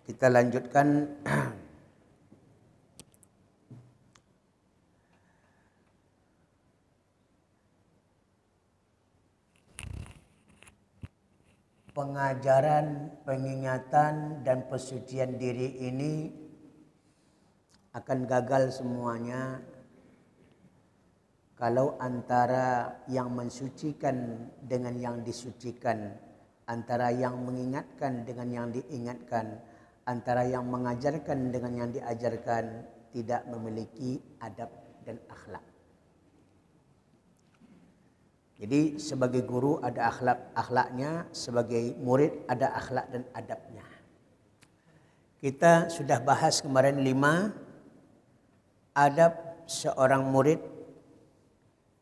Kita lanjutkan pengajaran, pengingatan dan pensucian diri ini akan gagal semuanya kalau antara yang mensucikan dengan yang disucikan, antara yang mengingatkan dengan yang diingatkan, antara yang mengajarkan dengan yang diajarkan tidak memiliki adab dan akhlak. Jadi sebagai guru ada akhlaknya, sebagai murid ada akhlak dan adabnya. Kita sudah bahas kemarin 5 adab seorang murid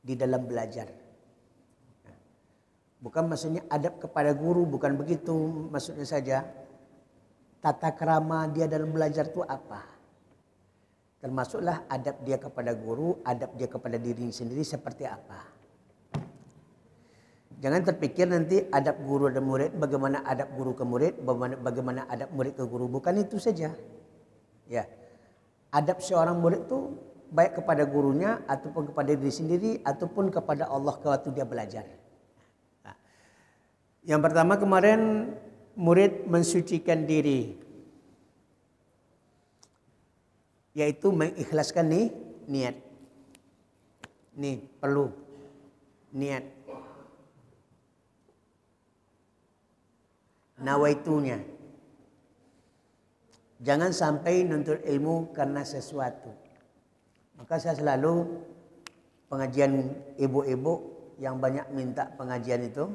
di dalam belajar. Bukan maksudnya adab kepada guru, bukan begitu maksudnya saja. Tata krama dia dalam belajar itu apa? Termasuklah adab dia kepada guru, adab dia kepada diri sendiri seperti apa. Jangan terpikir nanti adab guru dan murid, bagaimana adab guru ke murid, bagaimana adab murid ke guru. Bukan itu saja. Ya. Adab seorang murid itu baik kepada gurunya ataupun kepada diri sendiri ataupun kepada Allah waktu dia belajar. Nah. Yang pertama kemarin murid mensucikan diri. Yaitu mengikhlaskan niat. Nih perlu niat. Nawaitunya. Jangan sampai nuntut ilmu karena sesuatu. Maka saya selalu pengajian ibu-ibu yang banyak minta pengajian itu.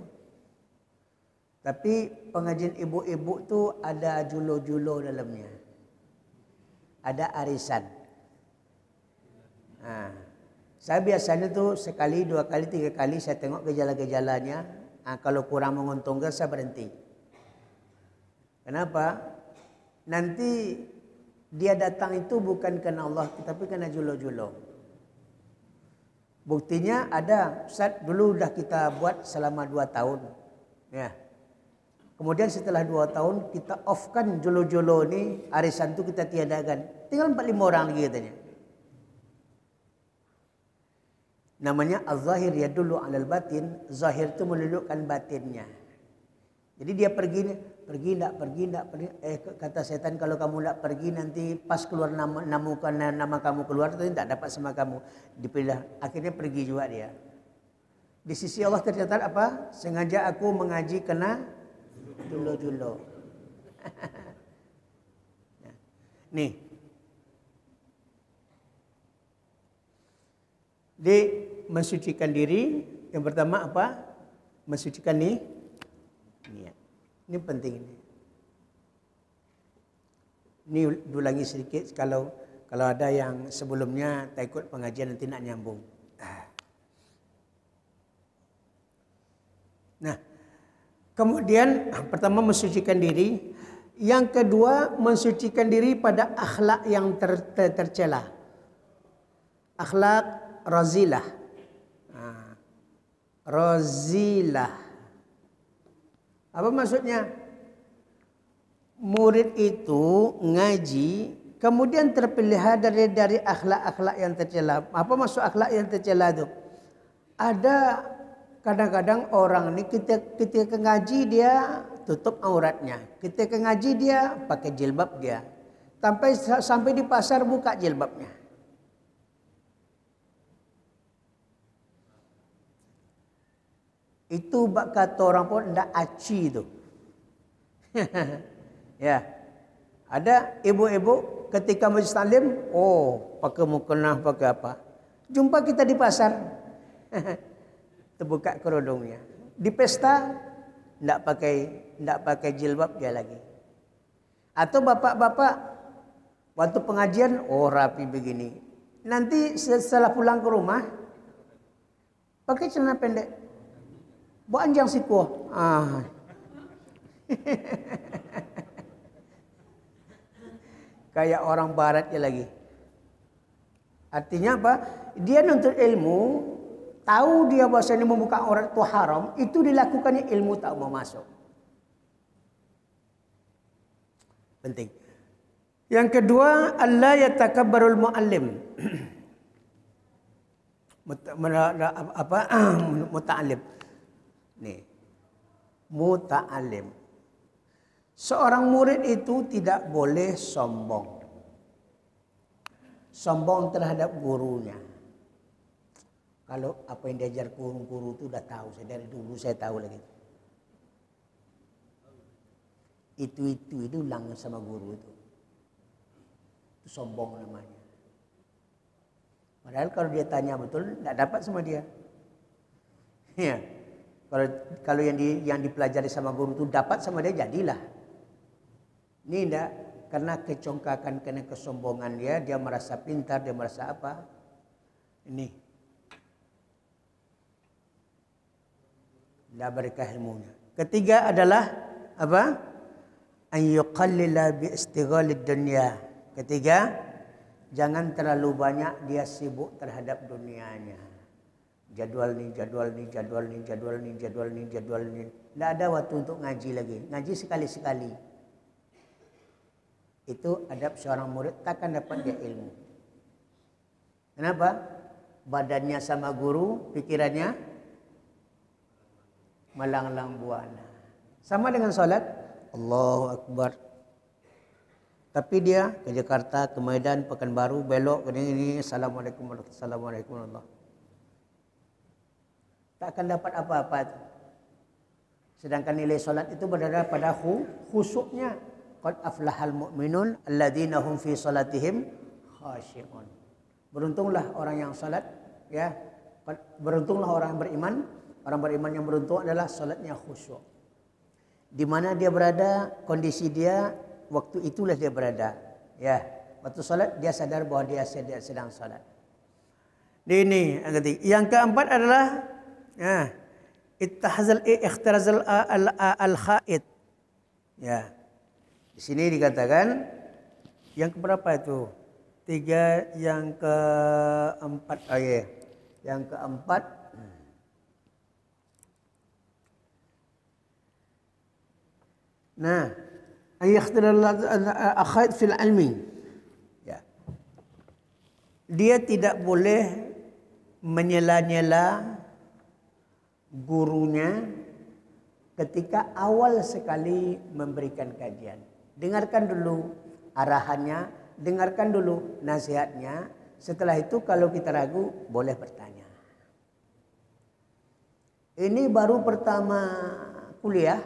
Tapi pengajian ibu-ibu itu ada julo-julo dalamnya. Ada arisan. Nah, saya biasanya tuh sekali, 2 kali, 3 kali saya tengok gejala-gejalanya. Nah, kalau kurang menguntungkan saya berhenti. Kenapa? Nanti dia datang itu bukan karena Allah, tapi karena julo-julo. Buktinya ada, Ustaz, dulu udah kita buat selama 2 tahun. Ya. Kemudian setelah 2 tahun kita off-kan julo-julo ini, arisan itu kita tiadakan. Tinggal 4-5 orang lagi katanya. Namanya az-zahir yadullu 'alal batin, zahir itu menunjukkan batinnya. Jadi dia pergi enggak. Kata setan, kalau kamu enggak pergi nanti pas keluar nama kamu keluar itu tidak dapat sama kamu. Dipilih, akhirnya pergi juga dia. Di sisi Allah tercatat apa? Sengaja aku mengaji kena julo-julo. Nih. Di mensucikan diri, yang pertama apa? Mensucikan niat. Ini penting ini. Ini ulangi sedikit kalau ada yang sebelumnya tak ikut pengajian nanti nak nyambung. Nah, kemudian pertama mensucikan diri, yang kedua mensucikan diri pada akhlak yang tercela. Akhlak razilah. Razilah. Apa maksudnya? Murid itu ngaji, kemudian terpelihara dari akhlak-akhlak yang tercela. Apa maksud akhlak yang tercela itu? Ada kadang-kadang orang ini ketika ngaji dia tutup auratnya. Ketika ngaji dia pakai jilbab dia. Sampai di pasar buka jilbabnya. Itu kata orang pun ndak aci itu. Ya. Ada ibu-ibu ketika majlis taklim, pakai mukena, pakai apa? Jumpa kita di pasar. Terbuka kerudungnya. Di pesta ndak pakai jilbab dia lagi. Atau bapak-bapak waktu pengajian rapi begini. Nanti setelah pulang ke rumah pakai celana pendek. Banjang siku. Kayak orang barat ya lagi. Artinya apa? Dia nuntut ilmu, tahu dia bahwasanya membuka aurat itu haram, itu dilakukannya ilmu tak mau masuk. Penting. Yang kedua, alla yatakabbarul muallim. Muta'alim. Nih. Muta'alim. Seorang murid itu tidak boleh sombong. Sombong terhadap gurunya. Kalau apa yang diajar guru itu udah tahu, saya dari dulu saya tahu lagi. Itu ulang sama guru itu. Itu sombong namanya. Padahal kalau dia tanya betul, tidak dapat sama dia. Ya. Kalau yang dipelajari sama guru itu dapat sama dia, jadilah. Ini tidak, karena kecongkakan, karena kesombongan dia merasa pintar, dia merasa apa? Ini. La berkah ilmunya. Ketiga adalah apa? An yuqallila bi istighalid dunya. Ketiga, jangan terlalu banyak dia sibuk terhadap dunianya. Jadwal ni. Tidak ada waktu untuk ngaji lagi. Ngaji sekali-sekali. Itu adab seorang murid, takkan dapat dia ilmu. Kenapa? Badannya sama guru, pikirannya malang-lang buana. Sama dengan salat, Allahu Akbar. Tapi dia ke Jakarta, ke Medan, Pekanbaru, belok ke ini, Assalamualaikum warahmatullahi wabarakatuh. Tak akan dapat apa-apa. Sedangkan nilai salat itu berada pada khusyuknya. Qad aflahal mu'minun alladzina hum fi salatihim khashi'un. Beruntunglah orang yang salat, ya. Beruntunglah orang yang beriman. Orang beriman yang beruntung adalah salatnya khusyuk. Di mana dia berada, kondisi dia, waktu itulah dia berada. Ya, waktu salat dia sadar bahwa dia sedang salat. Ini yang ketiga. Yang keempat adalah ikhtirazal al-khaid. Ya. Di sini dikatakan yang keberapa itu? Tiga, yang keempat. Yang keempat. Nah, ayakhtiral akhaid fil ilmi. Ya. Dia tidak boleh menyela-nyela gurunya ketika awal sekali memberikan kajian. Dengarkan dulu arahannya, dengarkan dulu nasihatnya. Setelah itu kalau kita ragu, boleh bertanya. Ini baru pertama kuliah.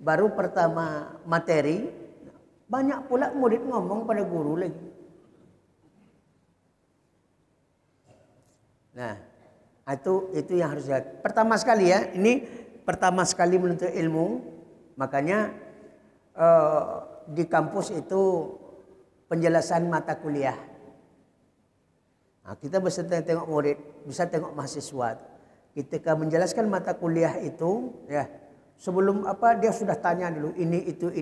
Baru pertama materi, banyak pula murid ngomong pada guru lagi. Nah, itu yang harus lihat. Pertama sekali ya, ini pertama sekali menuntut ilmu, makanya di kampus itu penjelasan mata kuliah. Nah, kita bisa tengok murid, bisa tengok mahasiswa. Ketika menjelaskan mata kuliah itu, ya. Sebelum apa dia sudah tanya dulu ini itu.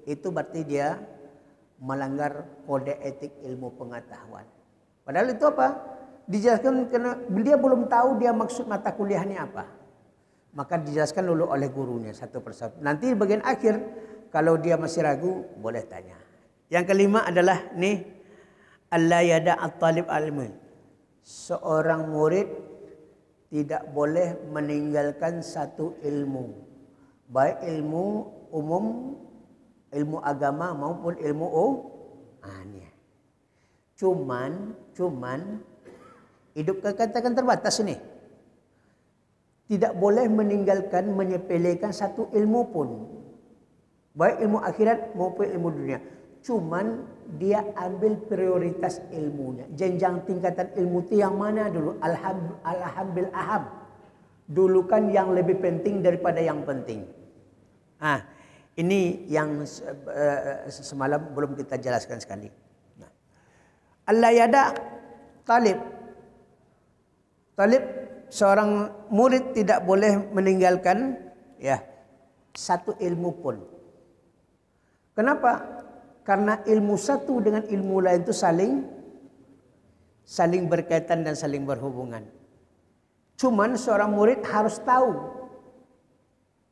Itu berarti dia melanggar kode etik ilmu pengetahuan. Padahal itu apa? Dijelaskan karena dia belum tahu dia maksud mata kuliahnya apa. Maka dijelaskan dulu oleh gurunya satu persatu. Nanti bagian akhir kalau dia masih ragu boleh tanya. Yang kelima adalah nih alla yada'at talib ilmi. Seorang murid tidak boleh meninggalkan satu ilmu. Baik ilmu umum, ilmu agama maupun ilmu Cuman hidup kekatakan terbatas ini. Tidak boleh meninggalkan, menyepelekan satu ilmu pun. Baik ilmu akhirat maupun ilmu dunia. Cuman dia ambil prioritas ilmunya. Jenjang tingkatan ilmu itu yang mana dulu? Alhamdulillah aham. Dulu kan yang lebih penting daripada yang penting. Ini yang semalam belum kita jelaskan sekali. Allah yada talib. Talib seorang murid tidak boleh meninggalkan satu ilmu pun. Kenapa? Karena ilmu satu dengan ilmu lain itu saling berkaitan dan saling berhubungan. Cuman seorang murid harus tahu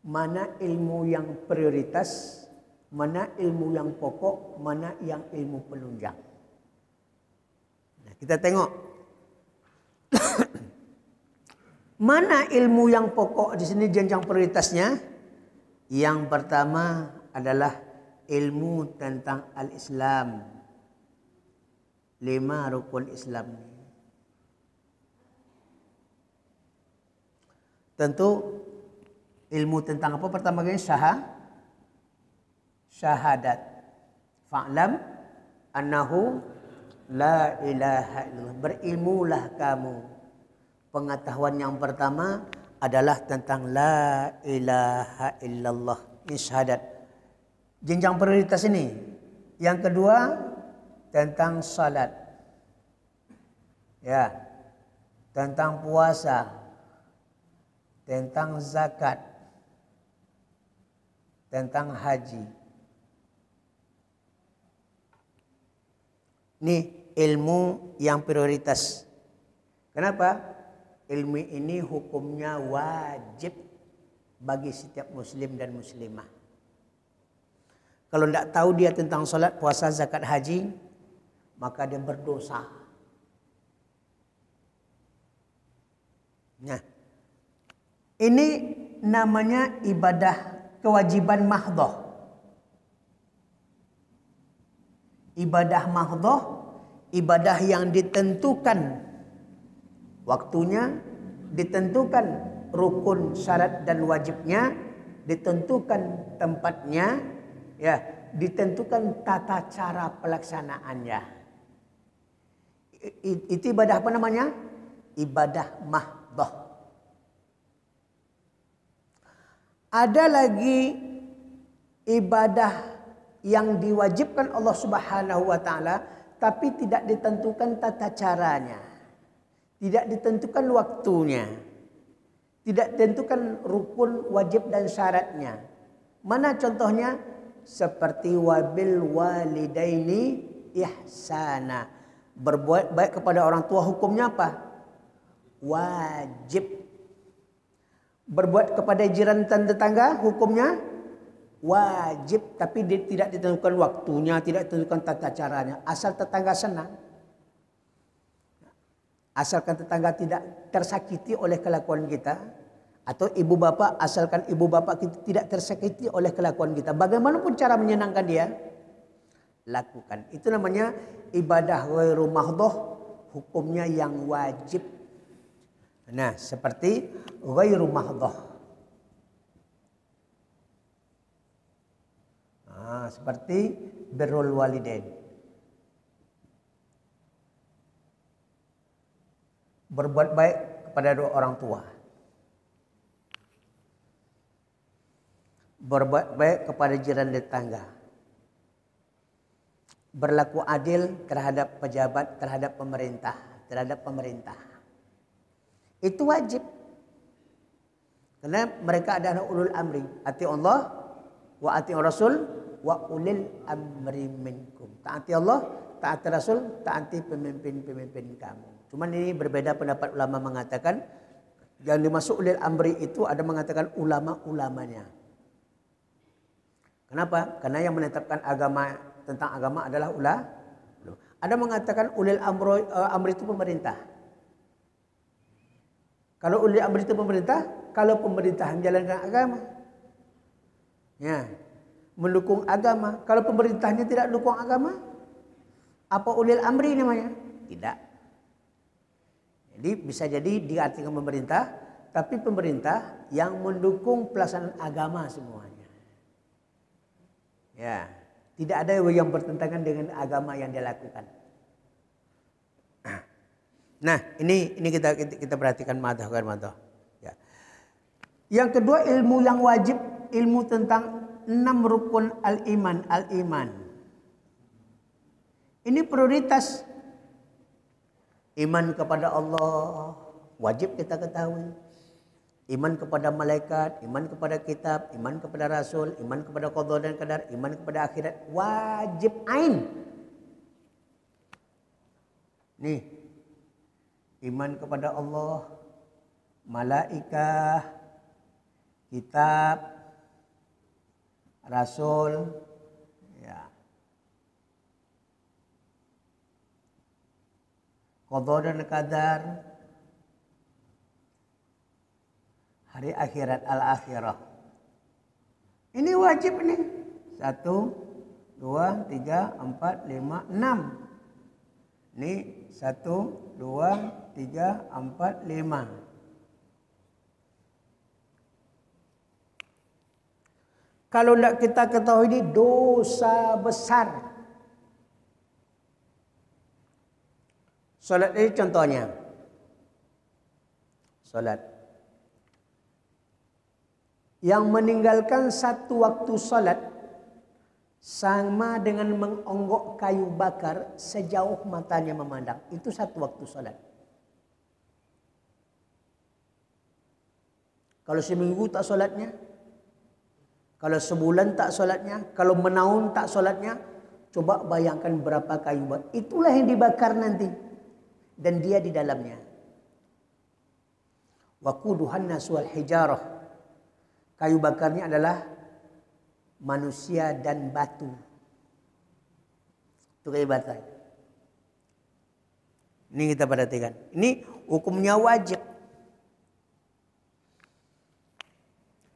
mana ilmu yang prioritas, mana ilmu yang pokok, mana yang ilmu penunjang. Nah, kita tengok mana ilmu yang pokok di sini jenjang prioritasnya. Yang pertama adalah ilmu tentang al-Islam. 5 rukun Islam. Tentu ilmu tentang apa pertama kali? Syahadat. Fa'lam annahu la ilaha illallah. Berilmulah kamu. Pengetahuan yang pertama adalah tentang la ilaha illallah. Ini syahadat. Jenjang prioritas ini. Yang kedua tentang salat. Ya. Tentang puasa. Tentang zakat. Tentang haji. Ini ilmu yang prioritas. Kenapa? Ilmu ini hukumnya wajib bagi setiap muslim dan muslimah. Kalau tidak tahu dia tentang salat, puasa, zakat, haji, maka dia berdosa. Nah, ini namanya ibadah kewajiban mahdhah. Ibadah mahdhah, ibadah yang ditentukan waktunya, ditentukan rukun, syarat dan wajibnya, ditentukan tempatnya, ya, ditentukan tata cara pelaksanaannya. Itu ibadah apa namanya? Ibadah mahdhah. Ada lagi ibadah yang diwajibkan Allah Subhanahu wa taala tapi tidak ditentukan tata caranya. Tidak ditentukan waktunya. Tidak ditentukan rukun, wajib dan syaratnya. Mana contohnya? Seperti wabil walidaini ihsana. Berbuat baik kepada orang tua hukumnya apa? Wajib. Berbuat kepada jiran dan tetangga hukumnya wajib. Tapi tidak ditentukan waktunya, tidak ditentukan tata caranya. Asal tetangga senang. Asalkan tetangga tidak tersakiti oleh kelakuan kita. Atau ibu bapa, asalkan ibu bapa kita tidak tersakiti oleh kelakuan kita. Bagaimanapun cara menyenangkan dia, lakukan. Itu namanya ibadah ghairu mahdhah, hukumnya yang wajib. Nah, seperti ghairu mahdhah. Seperti birrul walidain. Berbuat baik kepada dua orang tua. Berbuat baik kepada jiran tetangga. Berlaku adil terhadap pejabat, terhadap pemerintah. Itu wajib. Karena mereka adalah ulul amri. Ati Allah wa ati Rasul wa ulil amri minkum. Taati Allah, taati Rasul, taati pemimpin-pemimpin kamu. Cuman ini berbeda pendapat ulama mengatakan yang dimaksud ulil amri itu ada mengatakan ulama-ulamanya. Kenapa? Karena yang menetapkan agama tentang agama adalah ulama. Ada mengatakan ulil amri itu pemerintah. Kalau ulil amri itu pemerintah, kalau pemerintah menjalankan agama, ya, mendukung agama. Kalau pemerintahnya tidak dukung agama, apa ulil amri namanya? Tidak. Jadi bisa jadi diartikan pemerintah, tapi pemerintah yang mendukung pelaksanaan agama semuanya. Ya, tidak ada yang bertentangan dengan agama yang dia lakukan. Nah, ini kita perhatikan madhah. Ya. Yang kedua ilmu yang wajib, ilmu tentang 6 rukun al-iman. Ini prioritas. Iman kepada Allah wajib kita ketahui. Iman kepada malaikat, iman kepada kitab, iman kepada rasul, iman kepada qada dan qadar, iman kepada akhirat wajib ain. Nih. Iman kepada Allah, malaikat, kitab, rasul, qada dan qadar, hari akhirat, al-akhirah. Ini wajib nih. 1, 2, 3, 4, 5, 6. Ini 1, 2, 3, 4, 5. Kalau tidak kita ketahui ini dosa besar. Salat ini contohnya. Salat. Yang meninggalkan satu waktu salat sama dengan mengonggok kayu bakar sejauh matanya memandang. Itu satu waktu salat. Kalau seminggu tak salatnya, kalau sebulan tak salatnya, kalau menahun tak salatnya, coba bayangkan berapa kayu bakar. Itulah yang dibakar nanti. Dan dia di dalamnya. Waquduhan nas wal hijarah. Kayu bakarnya adalah manusia dan batu. Itu kayu bakar. Ini kita perhatikan. Ini hukumnya wajib.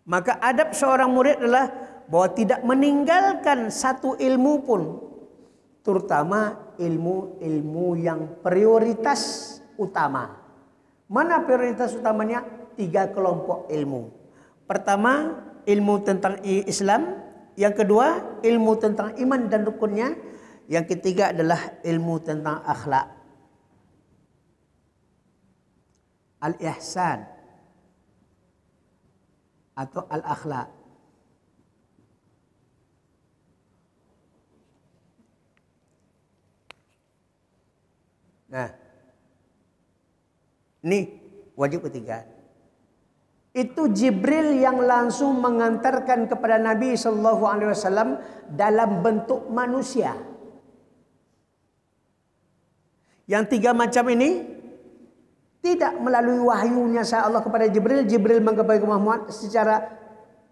Maka adab seorang murid adalah bahwa tidak meninggalkan satu ilmu pun, terutama ilmu-ilmu yang prioritas utama. Mana prioritas utamanya? 3 kelompok ilmu. Pertama, ilmu tentang Islam. Yang kedua, ilmu tentang iman dan rukunnya. Yang ketiga adalah ilmu tentang akhlak. Al-ihsan atau al-akhlak. Nah, ini wajib ketiga. Itu Jibril yang langsung mengantarkan kepada Nabi SAW dalam bentuk manusia. Yang 3 macam ini tidak melalui wahyunya Allah kepada Jibril. Jibril menggapai Muhammad secara,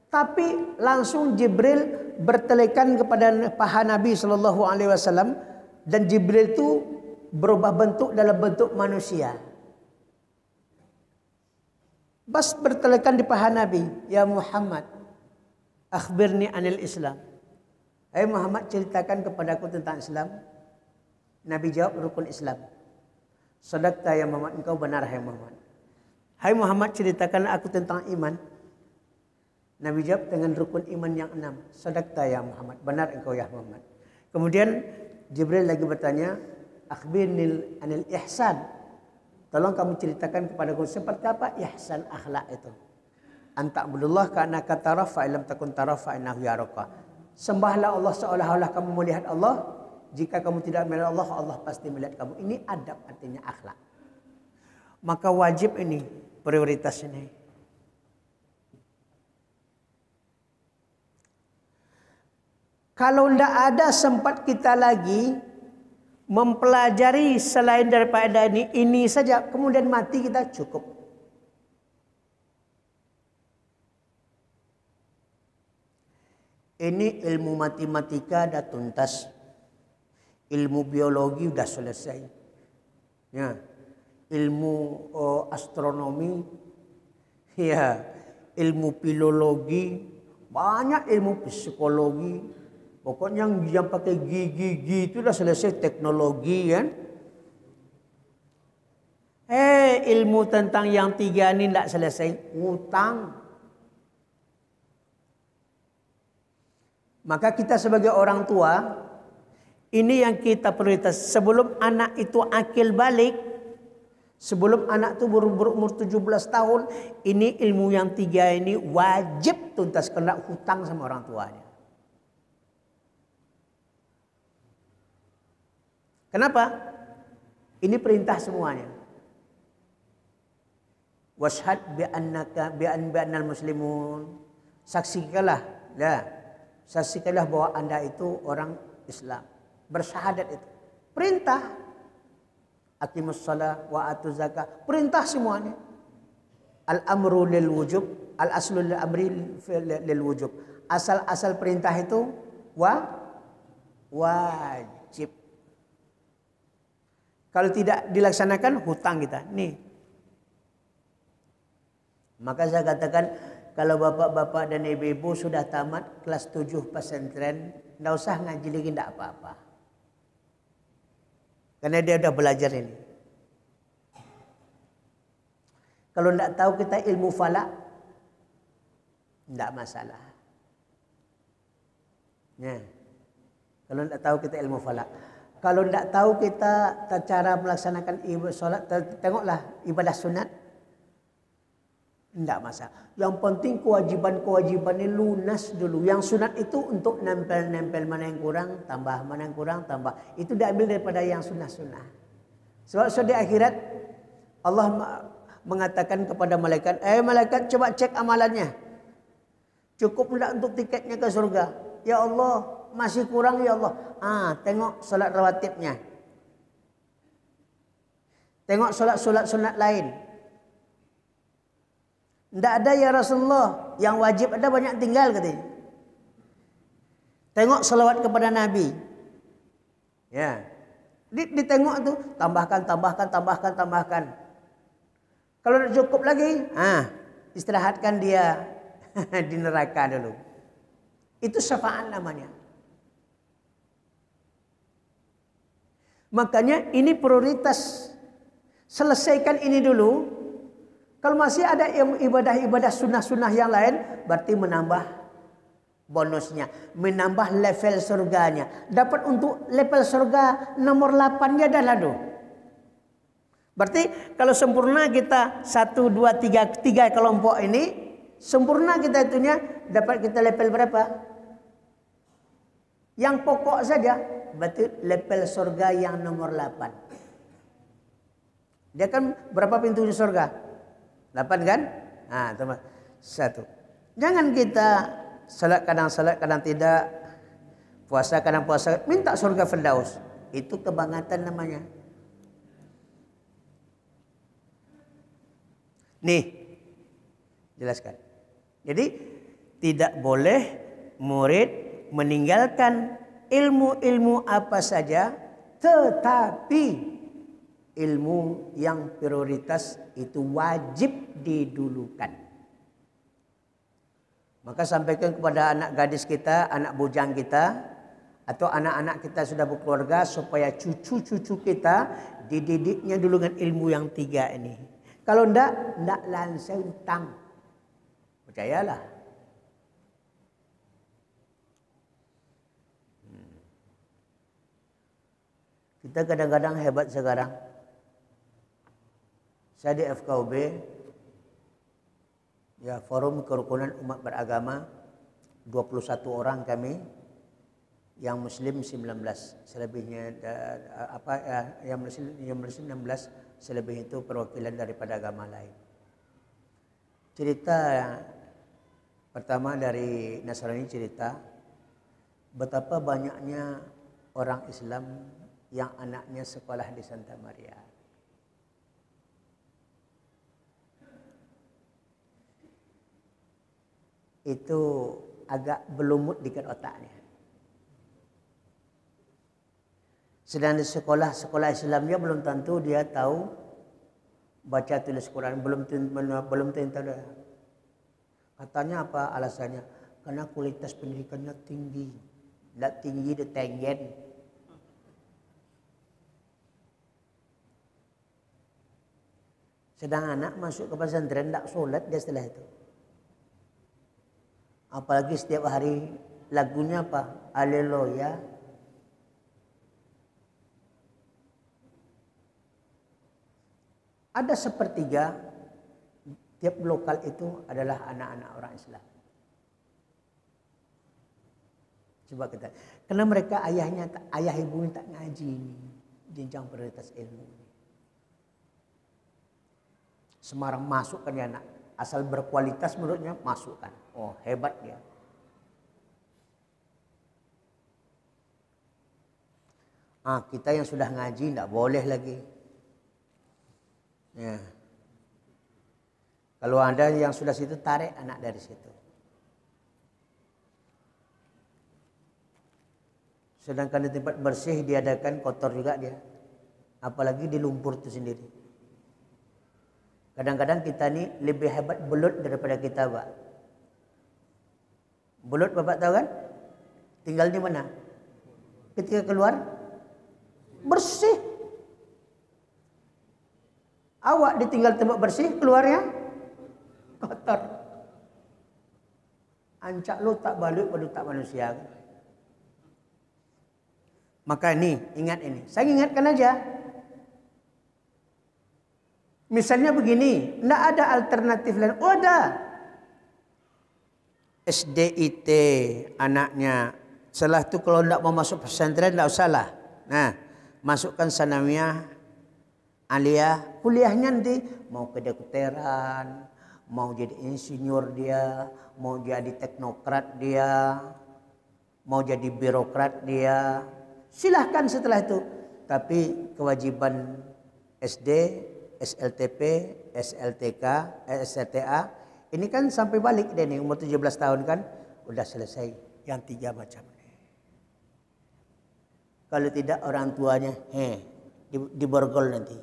tapi langsung Jibril bertelekan kepada paha Nabi SAW, dan Jibril itu berubah bentuk dalam bentuk manusia. Bas bertelekan di paha Nabi, ya Muhammad, akhbirni anil Islam. Hai Muhammad, ceritakan kepadaku tentang Islam. Nabi jawab, rukun Islam. Sadaqta ya Muhammad, engkau benar hai Muhammad. Hai Muhammad, ceritakan aku tentang iman. Nabi jawab dengan rukun iman yang 6. Sadaqta ya Muhammad, benar engkau ya Muhammad. Kemudian Jibril lagi bertanya, akhbirni anil ihsan. Tolong kamu ceritakan kepadaku seperti apa ihsan akhlak itu. Anta'budullah ka'annaka tarah fa illam takun tarah fa innahu yaraka. Sembahlah Allah seolah-olah kamu melihat Allah. Jika kamu tidak melihat Allah, Allah pasti melihat kamu. Ini adab, artinya akhlak. Maka wajib ini, prioritas ini. Kalau tidak ada sempat kita lagi mempelajari selain daripada ini saja, kemudian mati kita, cukup. Ini ilmu matematika dah tuntas, ilmu biologi sudah selesai, ya, ilmu astronomi, ya, ilmu filologi, banyak ilmu psikologi. Pokoknya yang pakai gigi itu sudah selesai, teknologi kan. Ilmu tentang yang 3 ini tidak selesai, utang. Maka kita sebagai orang tua, ini yang kita prioritas. Sebelum anak itu akil balik, sebelum anak itu berumur 17 tahun, ini ilmu yang 3 ini wajib tuntas, kena hutang sama orang tuanya. Kenapa? Ini perintah semuanya. Washhad bi annal muslimun. Saksikanlah, ya. Saksikanlah bahwa Anda itu orang Islam. Bersyahadat itu. Perintah. Aqimus shalah wa atuz zakah. Perintah semuanya. Al-amru lil wujub, al-aslu lil amri lil wujub. Asal-asal perintah itu wajib. Kalau tidak dilaksanakan hutang kita. Nih. Maka saya katakan kalau bapak-bapak dan ibu-ibu sudah tamat kelas 7 pesantren, enggak usah ngaji lagi, enggak apa-apa. Karena dia udah belajar ini. Kalau enggak tahu kita ilmu falak, enggak masalah. Ya. Kalau enggak tahu kita ilmu falak. Kalau tidak tahu kita cara melaksanakan ibadah solat, tengoklah ibadah sunat. Tidak masalah. Yang penting kewajiban-kewajiban ini lunas dulu. Yang sunat itu untuk nempel-nempel, mana yang kurang, tambah, mana yang kurang, tambah. Itu diambil daripada yang sunnah-sunnah. Sebab di akhirat Allah mengatakan kepada malaikat, malaikat coba cek amalannya. Cukup tidak untuk tiketnya ke surga? Ya Allah, masih kurang ya Allah. Tengok solat rawatibnya. Tengok solat-solat sunat lain. Tidak ada ya Rasulullah. Yang wajib ada banyak tinggal katanya. Tengok salawat kepada Nabi. Ya. Ditengok tu, tambahkan. Kalau tidak cukup lagi, istirahatkan dia di neraka dulu. Itu syafaat namanya. Makanya ini prioritas. Selesaikan ini dulu. Kalau masih ada ibadah-ibadah sunnah-sunnah yang lain, berarti menambah bonusnya. Menambah level surganya. Dapat untuk level surga nomor 8-nya dah lalu. Berarti kalau sempurna kita 1, 2, 3 kelompok ini, sempurna kita itunya, dapat kita level berapa? Yang pokok saja, berarti level surga yang nomor 8. Dia kan berapa pintunya surga? 8 kan? Teman. 1. Jangan kita salat kadang tidak, puasa kadang puasa, minta surga Firdaus. Itu kebangatan namanya. Nih, jelaskan. Jadi tidak boleh murid meninggalkan ilmu-ilmu apa saja, tetapi ilmu yang prioritas itu wajib didulukan. Maka sampaikan kepada anak gadis kita, anak bujang kita, atau anak-anak kita sudah berkeluarga, supaya cucu-cucu kita dididiknya dulu dengan ilmu yang 3 ini. Kalau enggak langsung utang. Percayalah. Kita kadang-kadang hebat sekarang. Saya di FKUB, ya Forum Kerukunan Umat Beragama, 21 orang kami, yang Muslim 19, selebihnya yang Muslim 16, selebih itu perwakilan daripada agama lain. Cerita pertama dari Nasrani cerita betapa banyaknya orang Islam yang anaknya sekolah di Santa Maria. Itu agak belumut dikit otaknya. Sedang di sekolah Islamnya belum tentu dia tahu baca tulis Quran, belum tentu. Katanya apa alasannya? Karena kualitas pendidikannya tinggi. Tidak tinggi di tengen. Sedang anak masuk ke pesantren tidak sholat dia setelah itu. Apalagi setiap hari lagunya apa? Haleluya. Ada sepertiga tiap lokal itu adalah anak-anak orang Islam. Coba kita, karena mereka ayah ibunya tak ngaji ini, jenjang prioritas ilmu. Semarang masukkan ya anak, asal berkualitas menurutnya masukkan. Oh hebat dia. Kita yang sudah ngaji tidak boleh lagi. Ya. Kalau ada yang sudah situ, tarik anak dari situ. Sedangkan di tempat bersih diadakan kotor juga dia. Apalagi di lumpur itu sendiri. Kadang-kadang kita ni lebih hebat belut daripada kita, Pak. Belut Bapak tahu kan? Tinggal di mana? Ketika keluar bersih. Awak ditinggal tempat bersih, keluarnya kotor. Ancak lu tak balik pada tak manusia. Maka ini, ingat ini. Saya ingatkan aja. Misalnya begini, tidak ada alternatif lain. Oh ada. SDIT anaknya. Setelah itu kalau tidak mau masuk pesantren, tidak usahlah. Nah, masukkan sanawiyah, aliyah, kuliahnya nanti mau kedokteran, mau jadi insinyur dia, mau jadi teknokrat dia, mau jadi birokrat dia. Silahkan setelah itu. Tapi kewajiban SD, SLTP, SLTK, SLTA, ini kan sampai balik dia nih, umur 17 tahun kan, udah selesai yang 3 macam ini. Kalau tidak orang tuanya, diborgol nanti.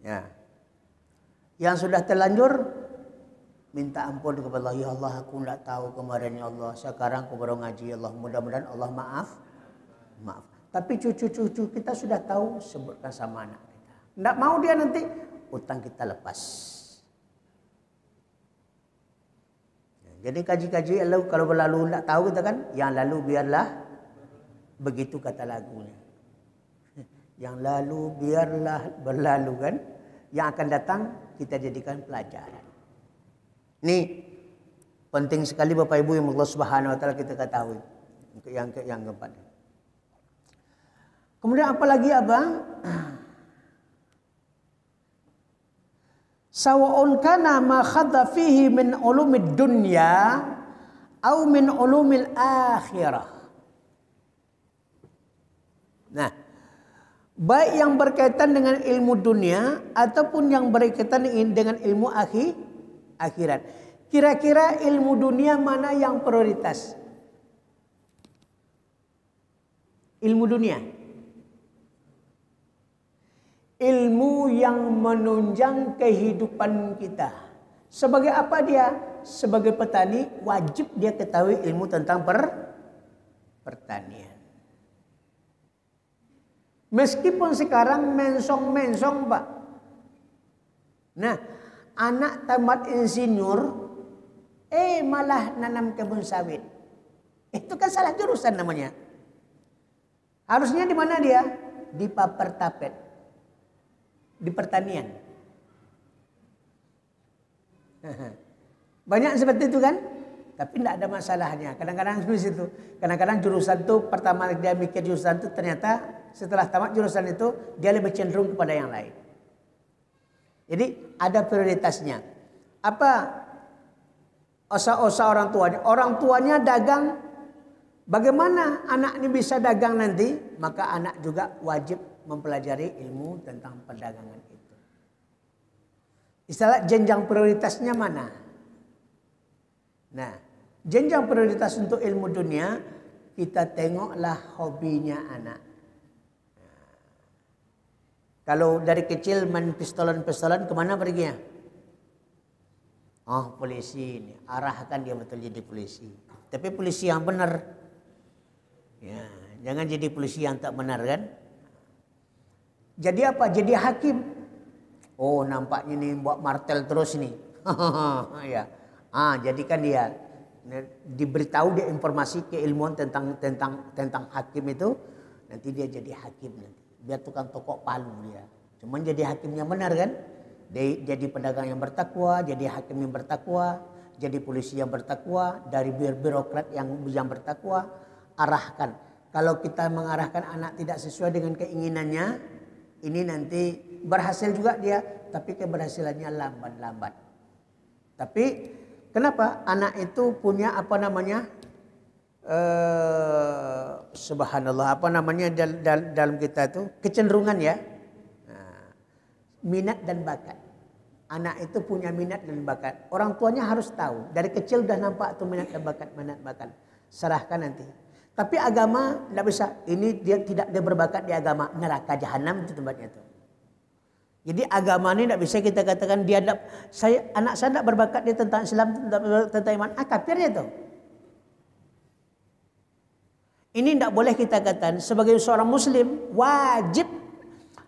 Ya. Yang sudah terlanjur minta ampun kepada Allah. Ya Allah, aku tidak tahu kemarin ya Allah. Sekarang aku baru ngaji ya Allah. Mudah-mudahan Allah maaf. Tapi cucu-cucu kita sudah tahu, sebutkan sama anak kita. Tidak mau dia nanti utang kita lepas. Jadi kaji-kaji kalau berlalu tidak tahu kita kan, yang lalu biarlah begitu kata lagunya. Yang lalu biarlah berlalu kan, yang akan datang kita jadikan pelajaran. Ini penting sekali Bapak Ibu yang Allah Subhanahu wa taala kita ketahui. Yang keempat. Kemudian apa lagi Abang? Sawa'un kana ma khadha fihi min ulumid dunya au min ulumil akhirah. Nah, baik yang berkaitan dengan ilmu dunia ataupun yang berkaitan dengan ilmu akhirat. Kira-kira ilmu dunia mana yang prioritas? Ilmu dunia. Ilmu yang menunjang kehidupan kita. Sebagai apa dia? Sebagai petani wajib dia ketahui ilmu tentang pertanian. Meskipun sekarang mensong-mensong Pak. Nah, anak tamat insinyur malah nanam kebun sawit. Itu kan salah jurusan namanya. Harusnya di mana dia? Di paper tapet. Di pertanian. Banyak seperti itu kan? Tapi tidak ada masalahnya. Kadang-kadang di situ. Kadang-kadang jurusan itu pertama dia mikir jurusan itu, ternyata setelah tamat jurusan itu dia lebih cenderung kepada yang lain. Jadi ada prioritasnya. Apa osa-osa orang tuanya? Orang tuanya dagang. Bagaimana anak ini bisa dagang nanti? Maka anak juga wajib mempelajari ilmu tentang perdagangan itu. Istilah jenjang prioritasnya mana? Nah, jenjang prioritas untuk ilmu dunia, kita tengoklah hobinya anak. Nah, kalau dari kecil main pistolan-pistolan, kemana perginya? Oh, polisi ini. Arahkan dia betul jadi polisi. Tapi polisi yang benar. Ya, jangan jadi polisi yang tak benar kan? Jadi apa? Jadi hakim. Oh, nampaknya nih buat martel terus nih. Ya. Jadikan dia diberitahu dia informasi keilmuan tentang hakim itu, nanti dia jadi hakim nanti. Biar tukang tokok palu dia. Cuman jadi hakim yang benar kan? Jadi pedagang yang bertakwa, jadi hakim yang bertakwa, jadi polisi yang bertakwa, dari birokrat yang bertakwa, arahkan. Kalau kita mengarahkan anak tidak sesuai dengan keinginannya, ini nanti berhasil juga dia, tapi keberhasilannya lambat-lambat. Tapi kenapa? Anak itu punya apa namanya? Subhanallah, apa namanya dalam kita itu kecenderungan ya. Minat dan bakat. anak itu punya minat dan bakat. Orang tuanya harus tahu. Dari kecil udah nampak tuh minat dan bakat. Serahkan nanti. Tapi agama tidak bisa. Ini dia berbakat di agama, neraka jahanam itu tempatnya tuh. Jadi agama ini tidak bisa kita katakan anak saya tidak berbakat di tentang Islam, tentang iman. Kafir ya tuh. Ini tidak boleh kita katakan sebagai seorang Muslim wajib.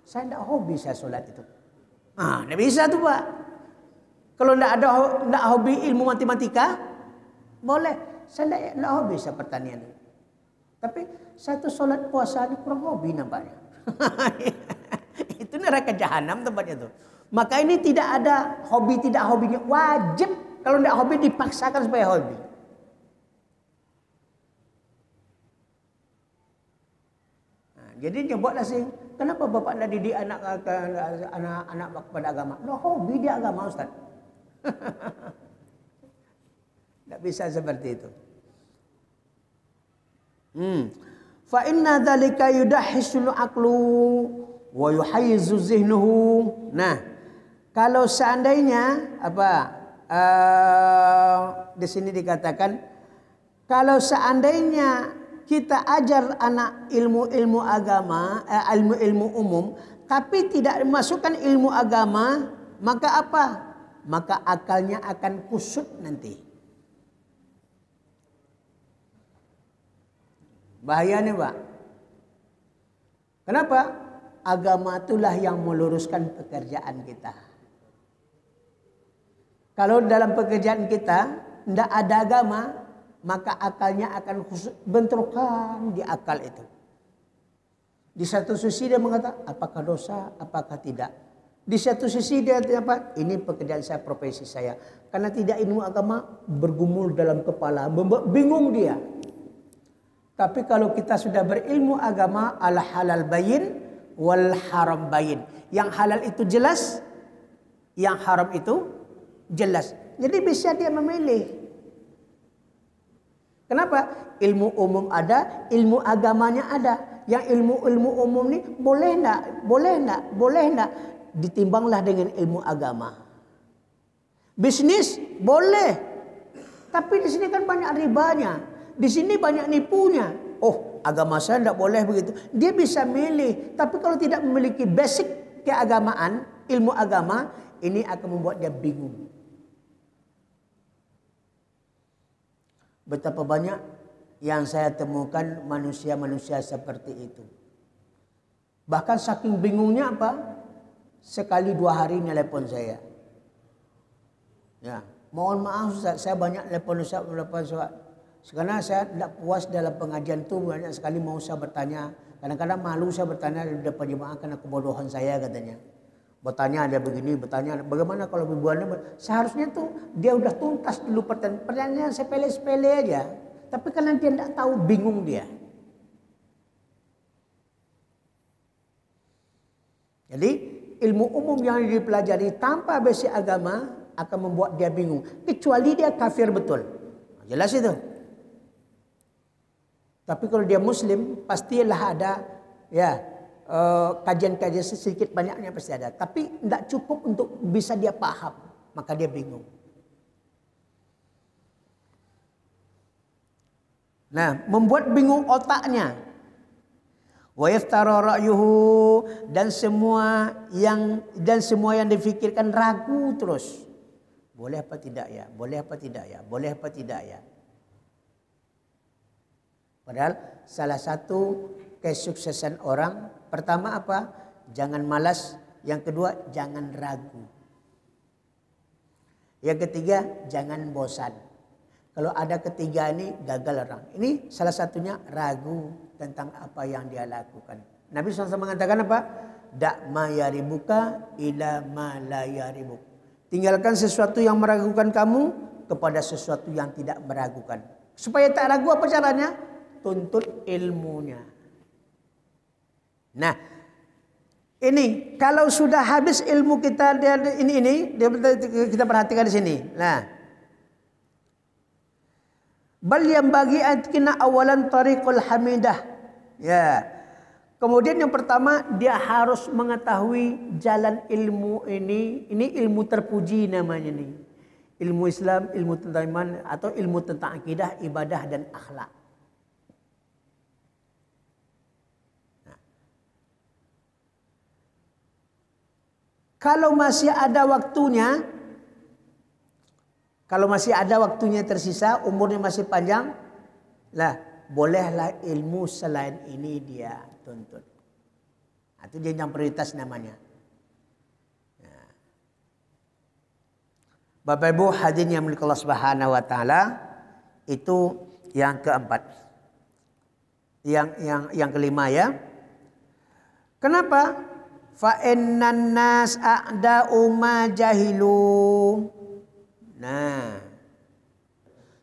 Saya tidak hobi saya sholat itu. Tidak bisa tuh Pak. Kalau tidak hobi ilmu matematika, boleh. Saya tidak hobi saya pertanian. Tapi satu sholat puasa ini kurang hobi nampaknya. Itu neraka jahanam tempatnya tuh. Maka ini tidak ada hobi tidak hobinya, wajib. Kalau tidak hobi dipaksakan supaya hobi. Jadi nyebutlah sih, kenapa bapak tidak didik anak kepada agama? Hobi dia agama Ustaz. Tidak bisa seperti itu. Fa inna dzalika yudahisul aqlu wa yuhayyizu zihnuhu. Nah, kalau seandainya di sini dikatakan kalau seandainya kita ajar anak ilmu-ilmu agama, ilmu-ilmu umum, tapi tidak masukkan ilmu agama, maka apa? Maka akalnya akan kusut nanti. Bahaya nih Pak. Kenapa? Agama itulah yang meluruskan pekerjaan kita. Kalau dalam pekerjaan kita tidak ada agama, maka akalnya akan bentrokan di akal itu. Di satu sisi dia mengatakan apakah dosa, apakah tidak. Di satu sisi dia apa? Ini pekerjaan saya, profesi saya. Karena tidak ilmu agama bergumul dalam kepala, bingung dia. Tapi kalau kita sudah berilmu agama, al halal bayin wal haram bayin. Yang halal itu jelas, yang haram itu jelas. Jadi bisa dia memilih. Kenapa? Ilmu umum ada, ilmu agamanya ada. Yang ilmu umum ini boleh enggak, ditimbanglah dengan ilmu agama. Bisnis boleh, tapi di sini kan banyak ribanya. Di sini banyak nipunya. Agama saya tidak boleh begitu. Dia bisa milih. Tapi kalau tidak memiliki basic keagamaan, ilmu agama, ini akan membuat dia bingung. Betapa banyak yang saya temukan manusia-manusia seperti itu. Bahkan saking bingungnya apa? Sekali 2 hari nelpon saya. Ya, mohon maaf Ustaz, saya banyak nelpon Ustaz. Karena saya tidak puas dalam pengajian itu, banyak sekali mau saya bertanya. Kadang-kadang malu saya bertanya di depan jemaah karena kebodohan saya katanya. Bertanya ada begini, bertanya bagaimana kalau hubungannya. Seharusnya tuh dia udah tuntas dulu pertanyaannya sepele-sepele aja. Tapi karena dia tidak tahu, bingung dia. Jadi ilmu umum yang dipelajari tanpa basic agama akan membuat dia bingung. Kecuali dia kafir betul. Jelas itu. Tapi kalau dia Muslim, pastilah ada kajian-kajian sedikit banyaknya pasti ada. Tapi tidak cukup untuk bisa dia paham, maka dia bingung. Nah, membuat bingung otaknya. Wa yaftara ra'yuhu, dan semua yang difikirkan ragu terus. Boleh apa tidak ya? Boleh apa tidak ya? Boleh apa tidak ya? Padahal salah satu kesuksesan orang pertama apa? Jangan malas. Yang kedua, jangan ragu. Yang ketiga, jangan bosan. Kalau ada ketiga ini gagal orang. Ini salah satunya ragu tentang apa yang dia lakukan. Nabi SAW mengatakan apa? Da' ma yaribuka ila ma la yaribuk. Tinggalkan sesuatu yang meragukan kamu kepada sesuatu yang tidak meragukan. Supaya tak ragu apa caranya? Tuntut ilmunya. Nah, ini kalau sudah habis ilmu kita ini kita perhatikan di sini. Nah, bal yang bagi atkina awalan tariqul hamidah. Ya. Kemudian yang pertama, dia harus mengetahui jalan ilmu ini. Ini ilmu terpuji namanya nih. Ilmu Islam, ilmu tentang iman, atau ilmu tentang akidah, ibadah, dan akhlak. Nah. Kalau masih ada waktunya tersisa, umurnya masih panjang, lah bolehlah ilmu selain ini dia tuntut. Itu jenjang prioritas namanya. Nah. Bapak Ibu hadirin yang milik Allah Subhanahu wa taala, itu yang keempat. Yang kelima ya. Kenapa? Fa innan nas a'da'u ma jahilu. Nah.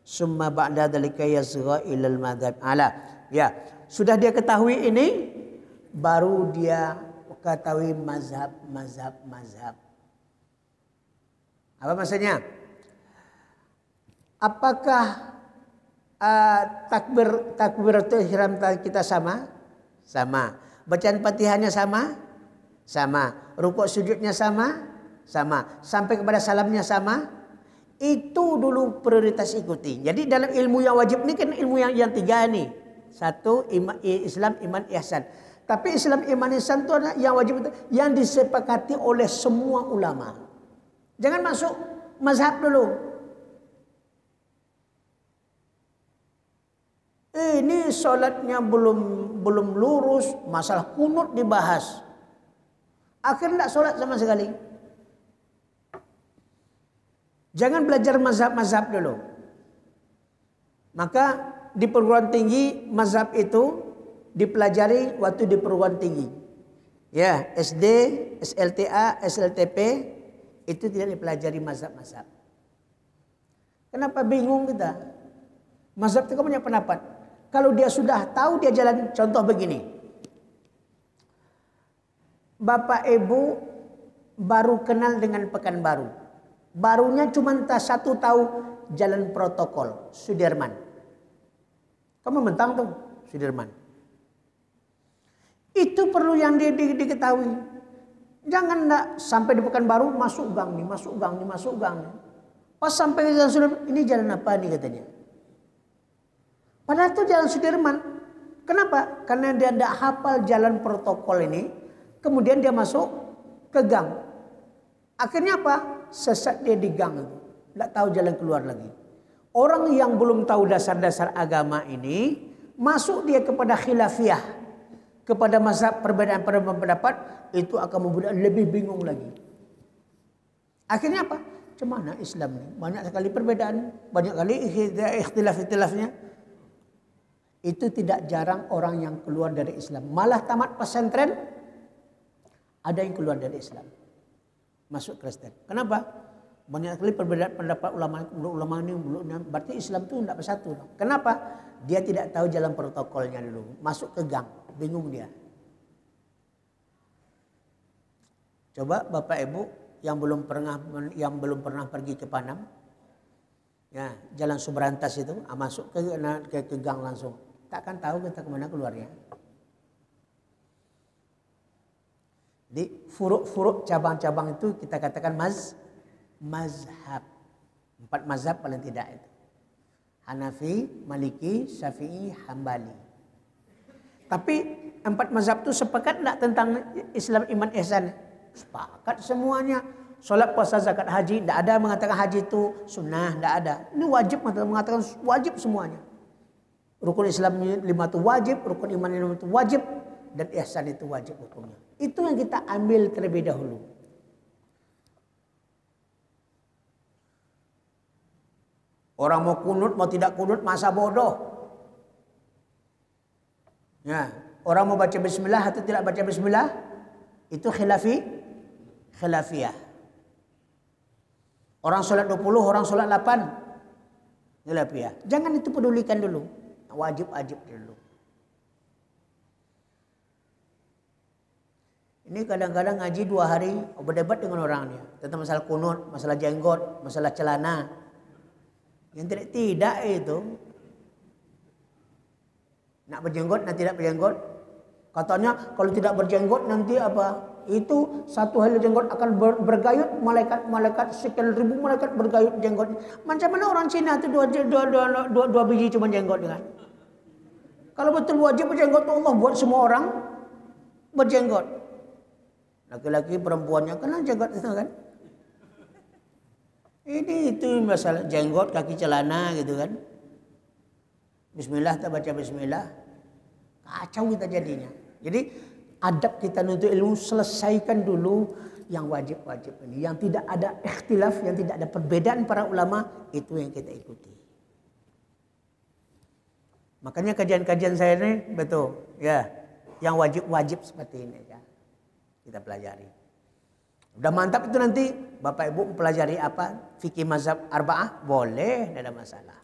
Summa ba'da dzalika yazgha ilal madzhab ala. Ya, sudah dia ketahui ini, baru dia ketahui mazhab. Apa maksudnya? Apakah takbiratul ihram kita sama? Sama. Bacaan Fatihahnya sama? Sama. Rukuk sujudnya sama? Sama. Sampai kepada salamnya sama? Itu dulu prioritas ikuti. Jadi dalam ilmu yang wajib ini kan ilmu yang tiga nih. Satu, Islam, iman, ihsan. Tapi Islam, iman, ihsan itu adalah yang wajib, yang disepakati oleh semua ulama. Jangan masuk mazhab dulu. Ini sholatnya belum lurus, masalah kunut dibahas. Akhirnya tidak sholat sama sekali. Jangan belajar mazhab-mazhab dulu. Maka di perguruan tinggi mazhab itu dipelajari waktu di perguruan tinggi. Ya, SD, SLTA, SLTP itu tidak dipelajari mazhab-mazhab. Kenapa bingung kita? Mazhab itu kan punya pendapat. Kalau dia sudah tahu dia jalan, contoh begini. Bapak Ibu baru kenal dengan Pekanbaru. Barunya cuma satu tahu jalan protokol Sudirman. Kamu mentang tuh Sudirman. Itu perlu yang diketahui. Jangan enggak sampai di Pekanbaru masuk gang nih. Pas sampai ke jalan Sudirman, ini jalan apa nih katanya. Padahal itu jalan Sudirman. Kenapa? Karena dia tidak hafal jalan protokol ini. Kemudian dia masuk ke gang. Akhirnya apa? Sesat dia di gang itu. Tidak tahu jalan keluar lagi. Orang yang belum tahu dasar-dasar agama ini, masuk dia kepada khilafiyah, kepada mazhab perbedaan pendapat, itu akan membuat lebih bingung lagi. Akhirnya apa? Cemana Islam ini? Banyak sekali perbedaan, banyak kali ikhtilaf-ikhtilafnya. Itu tidak jarang orang yang keluar dari Islam. Malah tamat pesantren, ada yang keluar dari Islam. Masuk Kristen. Kenapa? Banyak sekali perbedaan pendapat ulama ini, berarti Islam itu tidak bersatu. Kenapa? Dia tidak tahu jalan protokolnya dulu. Masuk ke gang, bingung dia. Coba Bapak Ibu yang belum pernah pergi ke Panam, ya jalan Subrantas itu, masuk ke gang langsung, takkan tahu kita kemana keluarnya. Jadi furuk-furuk cabang-cabang itu kita katakan mazhab. 4 mazhab paling tidak itu. Hanafi, Maliki, Syafi'i, Hambali. Tapi 4 mazhab itu sepakat tidak tentang Islam, iman, ihsan? Sepakat semuanya. Solat, puasa, zakat, haji. Tidak ada mengatakan haji itu sunnah. Tidak ada. Ini wajib, mengatakan wajib semuanya. Rukun Islam 5 itu wajib. Rukun iman 5 itu wajib. Dan ihsan itu wajib hukumnya. Itu yang kita ambil terlebih dahulu. Orang mau kunut, mau tidak kunut, masa bodoh. Ya, orang mau baca bismillah atau tidak baca bismillah, itu khilafiyah. Orang sholat 20, orang sholat 8, khilafiyah. Jangan itu pedulikan dulu. Wajib-wajib dulu. Ini kadang-kadang ngaji 2 hari berdebat dengan orangnya tentang masalah kunut, masalah jenggot, masalah celana. Yang tidak itu nak berjenggot, nak tidak berjenggot, Katanya kalau tidak berjenggot nanti apa? Itu satu helai jenggot akan bergayut, malaikat sekian ribu malaikat bergayut jenggot. Macam mana orang Cina itu dua biji cuma jenggot dengan? Kalau betul wajib berjenggot Allah buat semua orang berjenggot. Laki-laki perempuannya kena jenggot itu kan? Ini itu masalah jenggot kaki celana gitu kan? Bismillah tak baca bismillah, kacau kita jadinya. Jadi adab kita untuk ilmu selesaikan dulu yang wajib-wajib ini, yang tidak ada ikhtilaf, yang tidak ada perbedaan para ulama, itu yang kita ikuti. Makanya kajian-kajian saya ini betul, ya, yang wajib-wajib seperti ini ya, kita pelajari. Udah mantap itu nanti Bapak Ibu mempelajari apa? Fikih mazhab arba'ah, boleh, tidak ada masalah.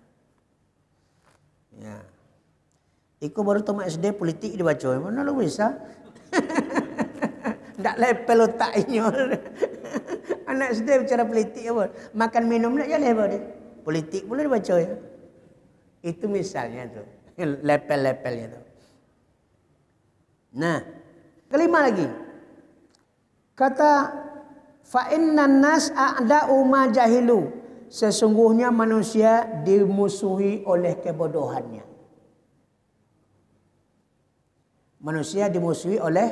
Ya. Iku baru tamat SD politik dibaca. Mana lu bisa? Ndak lepel otaknya. Anak SD bicara politik apa? Makan minum nak je lebar dia. Politik boleh dibaca ya. Itu misalnya tuh. Lepel-lepelnya tuh. Nah, kelima lagi. Kata fa innan nas a'da'u ma jahilu. Sesungguhnya manusia dimusuhi oleh kebodohannya. Manusia dimusuhi oleh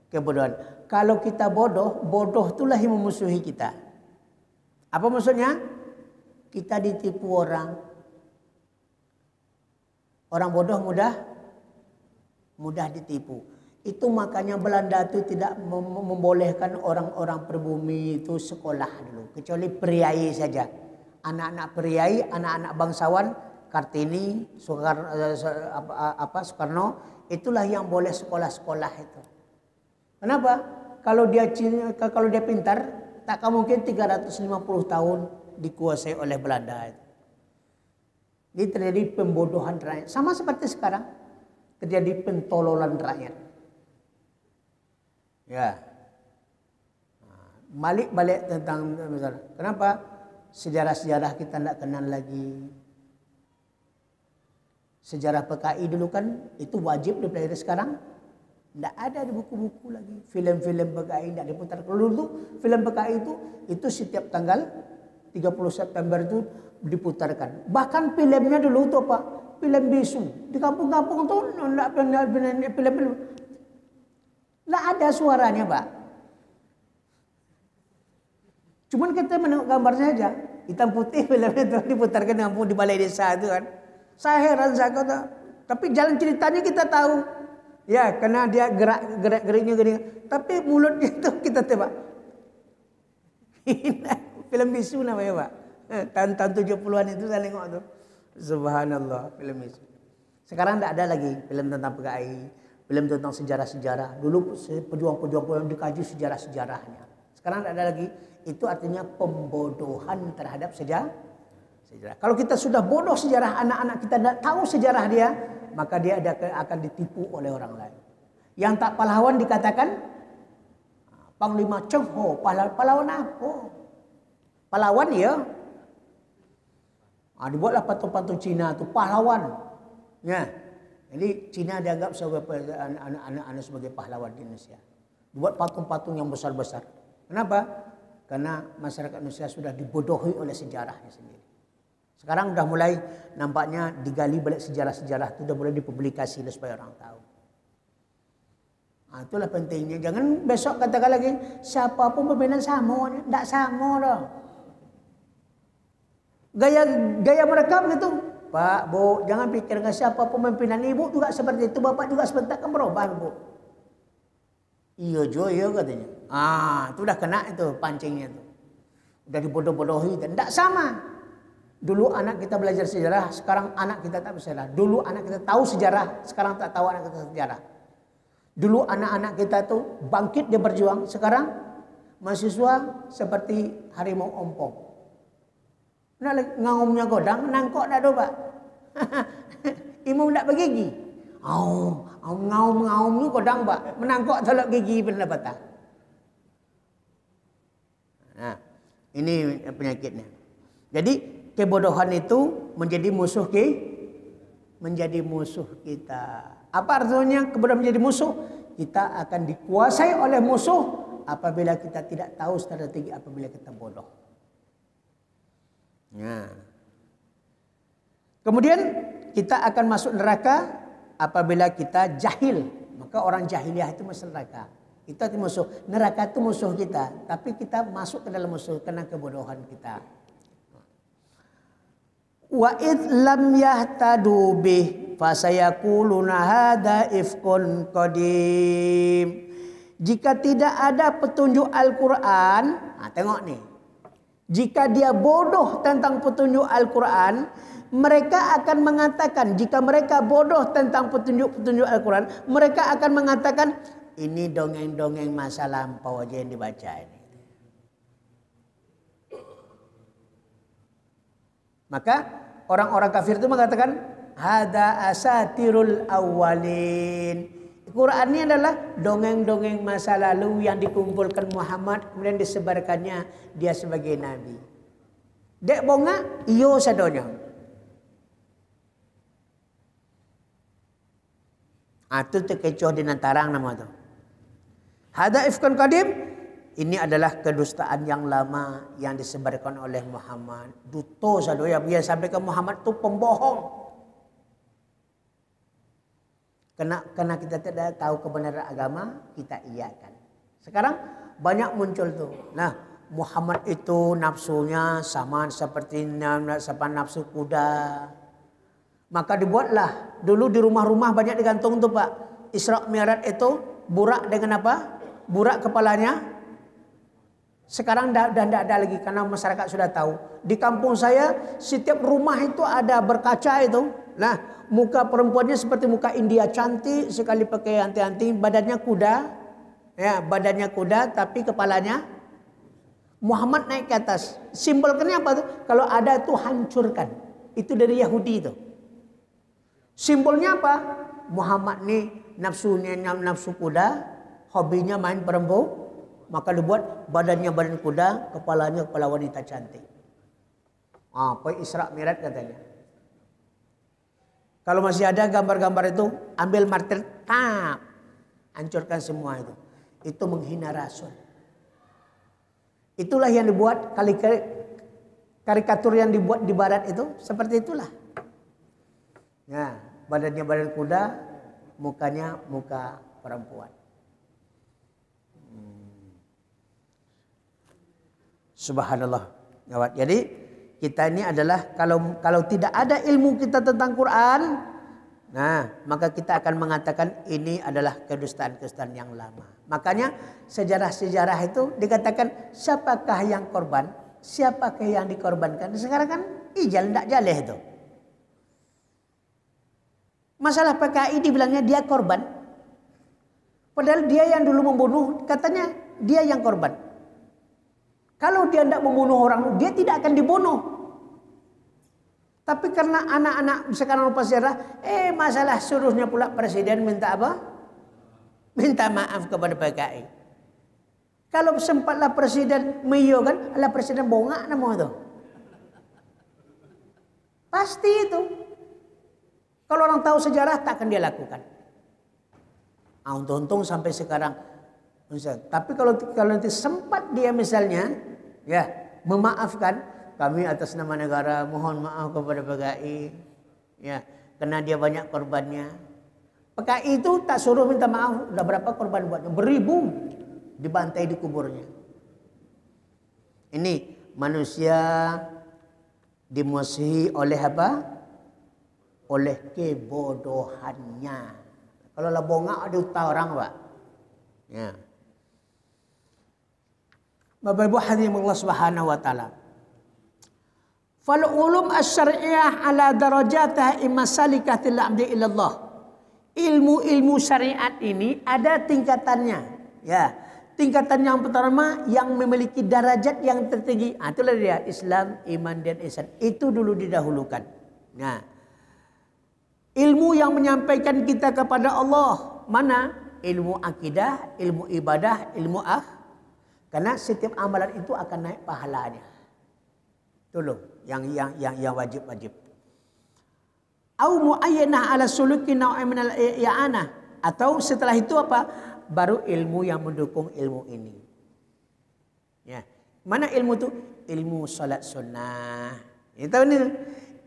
kebodohan. Kalau kita bodoh, bodoh itulah yang memusuhi kita. Apa maksudnya? Kita ditipu orang. Orang bodoh mudah ditipu. Itu makanya Belanda itu tidak membolehkan orang-orang pribumi itu sekolah dulu. Kecuali priai saja. Anak-anak priai, anak-anak bangsawan, Kartini, Soekarno, itulah yang boleh sekolah-sekolah itu. Kenapa? Kalau dia pintar, tak mungkin 350 tahun dikuasai oleh Belanda itu. Ini terjadi pembodohan rakyat. Sama seperti sekarang terjadi pentololan rakyat. Ya. Balik tentang misalnya. Kenapa? Sejarah-sejarah kita tidak kenal lagi. Sejarah PKI dulu kan itu wajib dipelajari, sekarang tidak ada di buku-buku lagi. Film-film PKI tidak diputar. Kalau dulu film PKI itu setiap tanggal 30 September itu diputarkan. Bahkan filmnya dulu itu apa? Film bisu. Di kampung-kampung itu tidak film-film. Tidak ada suaranya, Pak. Cuman kita menengok gambarnya saja. Hitam putih filmnya itu diputarkan di kampung, di balai desa itu kan. Saya heran saya kata. Tapi jalan ceritanya kita tahu. Ya, karena dia gerak-geriknya gini. Tapi mulutnya itu kita tebak. Film bisu namanya, Pak. Tahun-tahun 70-an itu saya tengok tuh. Subhanallah, film bisu. Sekarang tidak ada lagi film tentang PKI, film tentang sejarah-sejarah. Dulu pejuang-pejuang dikaji sejarah-sejarahnya. Sekarang tidak ada lagi. Itu artinya pembodohan terhadap sejarah. Kalau kita sudah bodoh sejarah, anak-anak kita tidak tahu sejarah dia, maka dia akan ditipu oleh orang lain. Yang tak pahlawan dikatakan Panglima Cheng Ho. Pahlawan apa? Pahlawan ya. Dibuatlah patung-patung Cina itu pahlawan. Ya. Jadi Cina dianggap sebagai anak-anak sebagai pahlawan di Indonesia. Dibuat patung-patung yang besar-besar. Kenapa? Karena masyarakat Indonesia sudah dibodohi oleh sejarahnya sendiri. Sekarang sudah mulai nampaknya digali balik sejarah-sejarah itu, sudah mulai dipublikasi supaya orang tahu. Itulah pentingnya. Jangan besok katakan lagi siapapun pemimpinan sama, tidak sama dah. Gaya mereka begitu. Pak, Bu, jangan pikir siapa pemimpinan, ibu juga seperti itu, bapak juga sebentar akan berubah, Bu. Iya jo, iya katanya. Itu udah kena itu pancingnya itu. Udah dibodoh-bodohi, tidak sama. Dulu anak kita belajar sejarah, sekarang anak kita tak bersejarah. Dulu anak kita tahu sejarah, sekarang tak tahu anak kita sejarah. Dulu anak-anak kita tuh bangkit dia berjuang, sekarang mahasiswa seperti harimau ompong. Nak ngaumnya godang, nangkok dah do, Pak. Imam tak bergigi. Ngaum-ngaumnya godang, Pak. Menangkok tolak gigi pendapatan. Nah, ini penyakitnya. Jadi kebodohan itu menjadi musuh kita. Apa artinya kebodohan menjadi musuh? Kita akan dikuasai oleh musuh apabila kita tidak tahu strategi, apabila kita bodoh. Ya. Kemudian kita akan masuk neraka apabila kita jahil. Maka orang jahiliyah itu masuk neraka. Itu musuh. Neraka itu musuh kita. Tapi kita masuk ke dalam musuh karena kebodohan kita. Wa id lam yahtadu bih fasayaquluna hadza ifkun qadim. Jika tidak ada petunjuk Al-Quran, tengok nih. Jika dia bodoh tentang petunjuk Al-Quran, mereka akan mengatakan, jika mereka bodoh tentang petunjuk Al-Quran, mereka akan mengatakan, ini dongeng-dongeng masa lampau aja yang dibaca ini. Maka orang-orang kafir itu mengatakan, hada asatirul awwalin. Quran ini adalah dongeng-dongeng masa lalu yang dikumpulkan Muhammad kemudian disebarkannya dia sebagai nabi. Dek bonga iyo sadonya. Itu terkecoh di nantarang nama tu. Hada ifkun qadim, ini adalah kedustaan yang lama yang disebarkan oleh Muhammad. Duto sadoya biar sampai ke Muhammad tu pembohong. Karena kita tidak tahu kebenaran agama, kita iyakan. Sekarang banyak muncul tuh. Nah, Muhammad itu nafsunya sama seperti nafsu kuda. Maka dibuatlah. Dulu di rumah-rumah banyak digantung tuh Pak. Isra Mi'raj itu burak dengan apa? Burak kepalanya. Sekarang dah tidak ada lagi karena masyarakat sudah tahu. Di kampung saya setiap rumah itu ada berkaca itu. Nah, muka perempuannya seperti muka India, cantik sekali pakai anting-anting, badannya kuda. Ya, badannya kuda tapi kepalanya Muhammad naik ke atas. Simbolnya apa tuh? Kalau ada itu hancurkan. Itu dari Yahudi itu. Simbolnya apa? Muhammad nih nafsunya nafsu kuda, hobinya main perempuan. Maka dibuat badannya badan kuda, kepalanya kepala wanita cantik. Apa Isra Mi'raj katanya. Kalau masih ada gambar-gambar itu, ambil martir, tap, hancurkan semua itu. Itu menghina Rasul. Itulah yang dibuat karikatur yang dibuat di Barat itu seperti itulah. Ya, badannya badan kuda, mukanya muka perempuan. Subhanallah. Jadi kita ini adalah kalau tidak ada ilmu kita tentang Quran, nah maka kita akan mengatakan ini adalah kedustaan-kedustaan yang lama. Makanya sejarah-sejarah itu dikatakan siapakah yang korban, siapakah yang dikorbankan. Sekarang kan ijal tidak jaleh itu. Masalah PKI dibilangnya dia korban, padahal dia yang dulu membunuh katanya dia yang korban. Kalau dia tidak membunuh orang, dia tidak akan dibunuh. Tapi karena anak-anak sekarang lupa sejarah, masalah suruhnya pula presiden minta apa? Minta maaf kepada PKI. Kalau sempatlah presiden mengiyakan, adalah presiden bongak nama itu. Pasti itu. Kalau orang tahu sejarah, tak akan dia lakukan. Untung-untung sampai sekarang. Tapi kalau nanti sempat dia misalnya ya memaafkan, kami atas nama negara mohon maaf kepada PKI ya karena dia banyak korbannya. PKI itu tak suruh minta maaf, udah berapa korban buatnya? Beribu dibantai di kuburnya. Ini manusia dimusuhi oleh apa? Oleh kebodohannya. Kalau lah bongak ada utah orang Pak. Ya. Bapak Ibu hadirin Allah Subhanahu wa taala. Fal ulum asy-syar'iyyah ala darajatih imasalikatil abdi ilallah. Ilmu-ilmu syariat ini ada tingkatannya. Ya. Tingkatan yang pertama yang memiliki derajat yang tertinggi. Itulah dia Islam, iman dan ihsan. Itu dulu didahulukan. Nah. Ilmu yang menyampaikan kita kepada Allah mana? Ilmu akidah, ilmu ibadah, ilmu karena setiap amalan itu akan naik pahalanya. Itu loh yang wajib-wajib. Au muayyanah ala suluki naw'in min al-i'anah. Atau setelah itu apa? Baru ilmu yang mendukung ilmu ini. Ya. Mana ilmu itu? Ilmu salat sunnah. Itu ni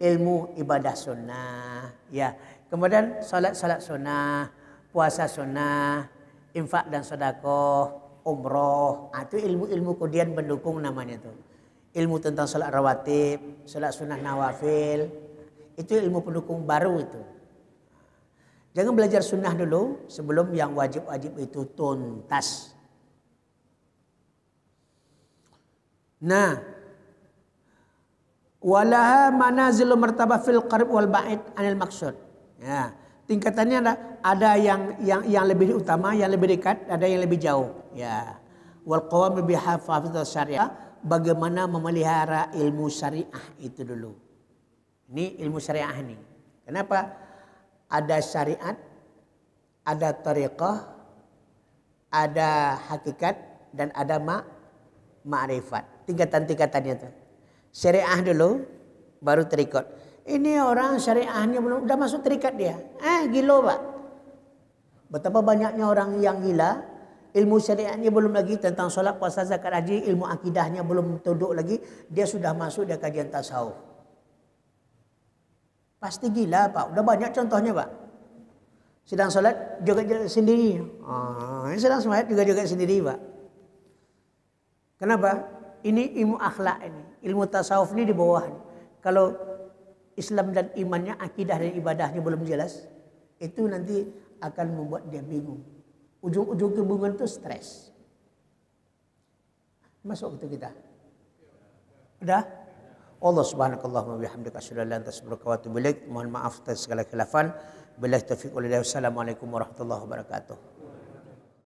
ilmu ibadah sunnah. Ya. Kemudian salat sunnah, puasa sunnah, infak dan sedekah, umroh. Itu ilmu-ilmu kemudian mendukung namanya itu. Ilmu tentang salat rawatib, salat sunnah nawafil. Itu ilmu pendukung baru itu. Jangan belajar sunnah dulu sebelum yang wajib-wajib itu tuntas. Nah, walaha manazilu martabah fil qarib wal ba'id anil maksud. Ya, tingkatannya ada yang lebih utama, yang lebih dekat, ada yang lebih jauh. Ya. Wal qawam bi hafazat syariah, bagaimana memelihara ilmu syariah itu dulu. Ini ilmu syariah ini. Kenapa? Ada syariat, ada tariqah, ada hakikat, dan ada ma'rifat. Tingkatan-tingkatannya itu. Syariah dulu, baru tariqat. Ini orang syariahnya belum, udah masuk tariqat dia. Gila Pak. Betapa banyaknya orang yang gila. Ilmu syariatnya belum lagi tentang solat, puasa, zakat, haji. Ilmu akidahnya belum tunduk lagi. Dia sudah masuk dia kajian tasawuf. Pasti gila Pak. Udah banyak contohnya Pak. Sedang solat joget-joget sendiri. Sedang solat juga joget sendiri Pak. Kenapa? Ini ilmu akhlak ini. Ilmu tasawuf ini di bawah. Kalau Islam dan imannya, akidah dan ibadahnya belum jelas, itu nanti akan membuat dia bingung. Ujung-ujung kebingungan itu stres. Masuk itu kita. Udah? Allah subhanakallah wa bihamdika asyhadu an la ilaha illa anta astaghfiruka wa atubu ilaik. Mohon maaf atas segala khilafan. Billahi taufiq wal hidayah. Wassalamualaikum warahmatullahi wabarakatuh.